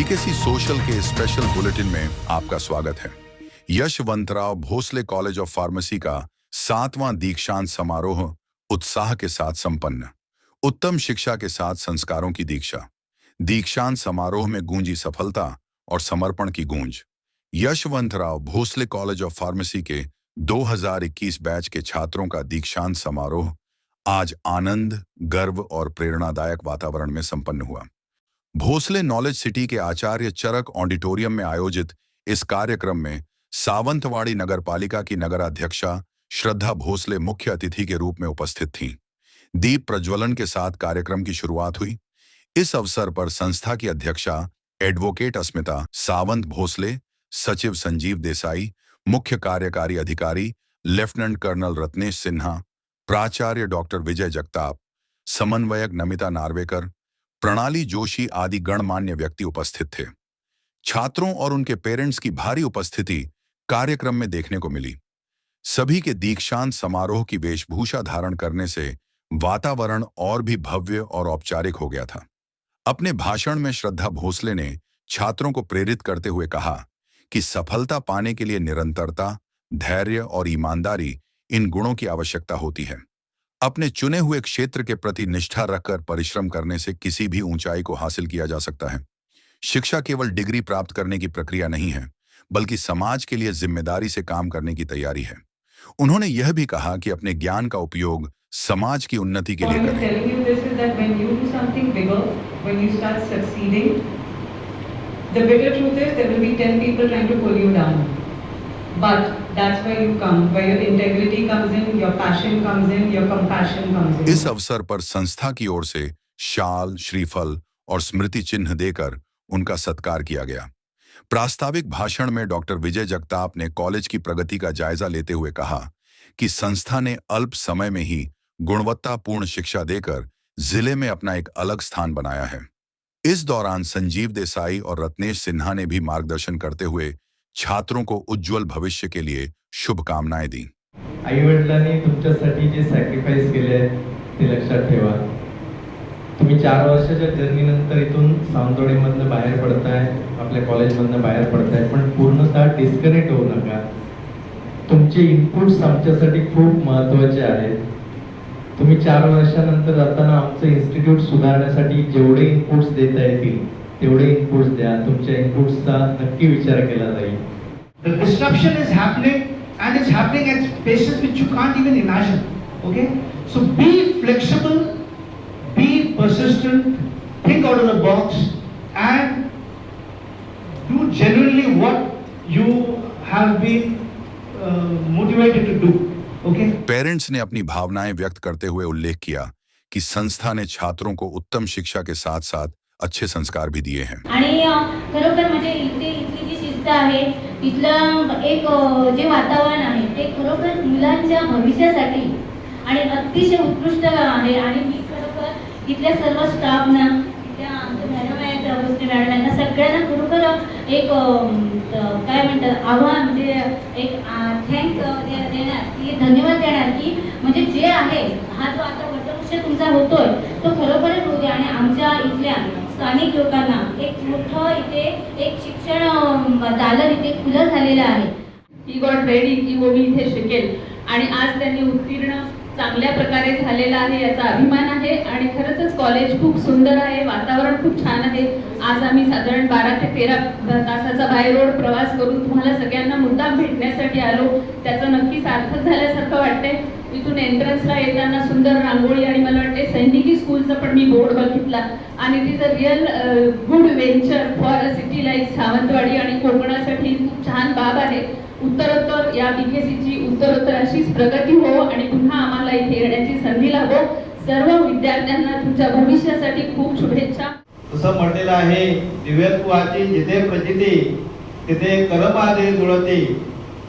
DKC social के special bulletin में आपका स्वागत है। Yashwantrao Bhosle college of pharmacy का 7वां दीक्षांत समारोह उत्साह के साथ संपन्न। उत्तम शिक्षा के साथ संस्कारों की दीक्षा। दीक्षांत समारोह में गूंजी सफलता और समर्पण की गूंज। Yashwantrao Bhosle college of pharmacy के 2021 बैच के छात्रों का दीक्षांत समारोह आज आनंद, गर्व और प्रेरणादायक वातावरण में संपन्न हुआ। भोसले नॉलेज सिटी के आचार्य चरक ऑडिटोरियम में आयोजित इस कार्यक्रम में सावंतवाड़ी नगरपालिका की नगराध्यक्षा श्रद्धा भोसले मुख्य अतिथि के रूप में उपस्थित थीं। दीप प्रज्वलन के साथ कार्यक्रम की शुरुआत हुई। इस अवसर पर संस्था की अध्यक्षा एडवोकेट अस्मिता सावंत भोसले, सचिव संजीव देसाई, मुख्य कार्यकारी अधिकारी लेफ्टिनेंट कर्नल रत्नेश सिन्हा, प्राचार्य डॉक्टर विजय जगताप, समन्वयक नमिता नार्वेकर, प्रणाली जोशी आदि गणमान्य व्यक्ति उपस्थित थे। छात्रों और उनके पेरेंट्स की भारी उपस्थिति कार्यक्रम में देखने को मिली। सभी के दीक्षांत समारोह की वेशभूषा धारण करने से वातावरण और भी भव्य और औपचारिक हो गया था। अपने भाषण में श्रद्धा भोसले ने छात्रों को प्रेरित करते हुए कहा कि सफलता पाने के लिए निरंतरता, धैर्य और ईमानदारी इन गुणों की आवश्यकता होती है। अपने चुने हुए क्षेत्र के प्रति निष्ठा रखकर परिश्रम करने से किसी भी ऊंचाई को हासिल किया जा सकता है। शिक्षा केवल डिग्री प्राप्त करने की प्रक्रिया नहीं है, बल्कि समाज के लिए जिम्मेदारी से काम करने की तैयारी है। उन्होंने यह भी कहा कि अपने ज्ञान का उपयोग समाज की उन्नति के लिए करें। But that's where you come, where your integrity comes in, your passion comes in, your compassion comes in. इस अवसर पर संस्था की ओर से शाल, श्रीफल और स्मृति चिन्ह देकर उनका सत्कार किया गया। प्रास्ताविक भाषण में डॉक्टर विजय जगताप ने कॉलेज की प्रगति का जायजा लेते हुए कहा कि संस्था ने अल्प समय में ही गुणवत्तापूर्ण शिक्षा देकर जिले में अपना एक अलग स्थान बनाया है। इस दौरान संजीव देसाई और रत्नेश सिन्हा ने भी मार्गदर्शन करते हुए छात्रों को उज्जवल भविष्य के लिए शुभकामनाएं दी। आई-वडिलांनी तुमच्यासाठी जे सॅक्रिफाइस केले ते लक्षात ठेवा। तुम्ही 4 वर्षाच्या जर्नी नंतर इथून सावंतवाडीमधनं बाहेर पडताय, आपल्या कॉलेजमधनं बाहेर पडताय, पण पूर्णतः डिस्कनेक्ट होऊ नका। तुमचे इनपुट्स आमच्यासाठी खूप महत्त्वाचे आहेत। तुम्ही 4 वर्षानंतर जाताना आमचं इन्स्टिट्यूट सुधारण्यासाठी जेवढे इनपुट्स देता येतील तेवढे इनपुट्स द्या। तुमच्या इनपुट्सचा नक्की विचार केला जाईल। The disruption is happening and it's happening at paces which you can't even imagine. Okay? So be flexible, be persistent, think out of the box and do genuinely what you have been motivated to do. Okay? Parents ने अपनी भावनाएं व्यक्त करते हुए उल्लेख किया कि संस्था ने छात्रों को उत्तम शिक्षा के साथ साथ अच्छे संस्कार भी दिए हैं। आणि खरोखर म्हणजे इथली जी शिस्त आहे, इथलं एक जे वातावरण आहे ते खरोखर मुलांच्या भविष्यासाठी आणि अतिशय उत्कृष्ट आहे। आणि मी खरोखर इथल्या सर्व स्टाफना, इथल्या आमच्या मॅडम आहेत, भोसले मॅडम यांना सगळ्यांना खरोखर एक काय म्हणतात आव्हान म्हणजे एक थँक देणार की धन्यवाद देणार की म्हणजे जे आहे हा जो आता वटवृक्ष तुमचा होतोय तो खरोखरच होते आणि आमच्या इथल्या स्थानिक लोकांना एक मोठं इथे एक शिक्षण दालन इथे खुलं झालेलं आहे। ही गॉट रेडी की वो मी इथे शिकेल आणि आज त्यांनी उत्तीर्ण चांगल्या प्रकारे झालेला आहे याचा अभिमान आहे। आणि खरंच कॉलेज खूप सुंदर आहे, वातावरण खूप छान आहे। आज आम्ही साधारण 12 ते 13 तासाचा बाय रोड प्रवास करून तुम्हाला सगळ्यांना मुद्दाम भेटण्यासाठी आलो, त्याचं नक्की सार्थक झाल्यासारखं वाटतंय। इथून एंट्रन्सला येताना सुंदर रांगोळी आणि मला वाटते सैनिकी स्कूलचा पण मी बोर्ड बघितला आणि it is a real good venture for a city like Sawantwadi आणि कोकणासाठी खूप छान बाब आहे। उत्तरोत्तर या बीकेसीची उत्तरोत्तर अशीच प्रगती हो आणि पुन्हा आम्हाला इथे येण्याची संधी लाभो। सर्व विद्यार्थ्यांना तुमच्या भविष्यासाठी खूप शुभेच्छा। असं म्हटलेलं आहे, दिव्यत्वाची जिथे प्रचिती तिथे कर्मादे जुळते।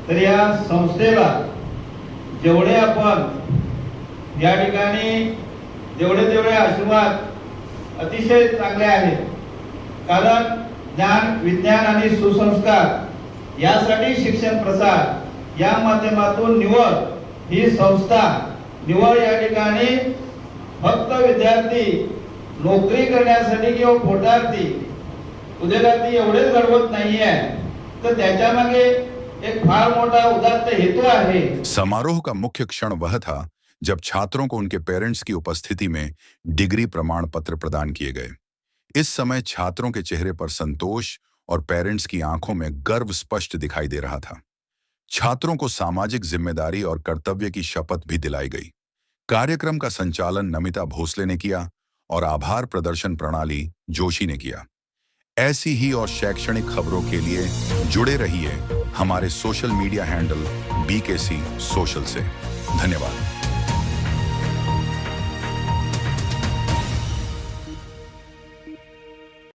तर या संस्थेला जेवढे आपण या ठिकाणी जेवढे आशीर्वाद अतिशय चांगले आहेत, कारण ज्ञान, विज्ञान आणि सुसंस्कार यासाठी शिक्षण प्रसार या माध्यमातून निवड ही संस्था निवड या ठिकाणी फक्त विद्यार्थी नोकरी करण्यासाठी किंवा पोटार्थी उद्योगार्थी एवढेच घडवत नाहीये, तर त्याच्या मागे एक फार मोठा उदात्त हेतू आहे. समारोह का मुख्य क्षण वह था जब छात्रों को उनके पेरेंट्स की उपस्थिति में डिग्री प्रमाण पत्र प्रदान किए गए। इस समय छात्रों के चेहरे पर संतोष और पेरेंट्स की आंखों में गर्व स्पष्ट दिखाई दे रहा था। छात्रों को सामाजिक जिम्मेदारी और कर्तव्य की शपथ भी दिलाई गई। कार्यक्रम का संचालन नमिता भोसले ने किया और आभार प्रदर्शन प्रणाली जोशी ने किया। ऐसी ही और शैक्षणिक खबरों के लिए जुड़े रहिए हमारे social media handle BKC social से। धन्यवाद।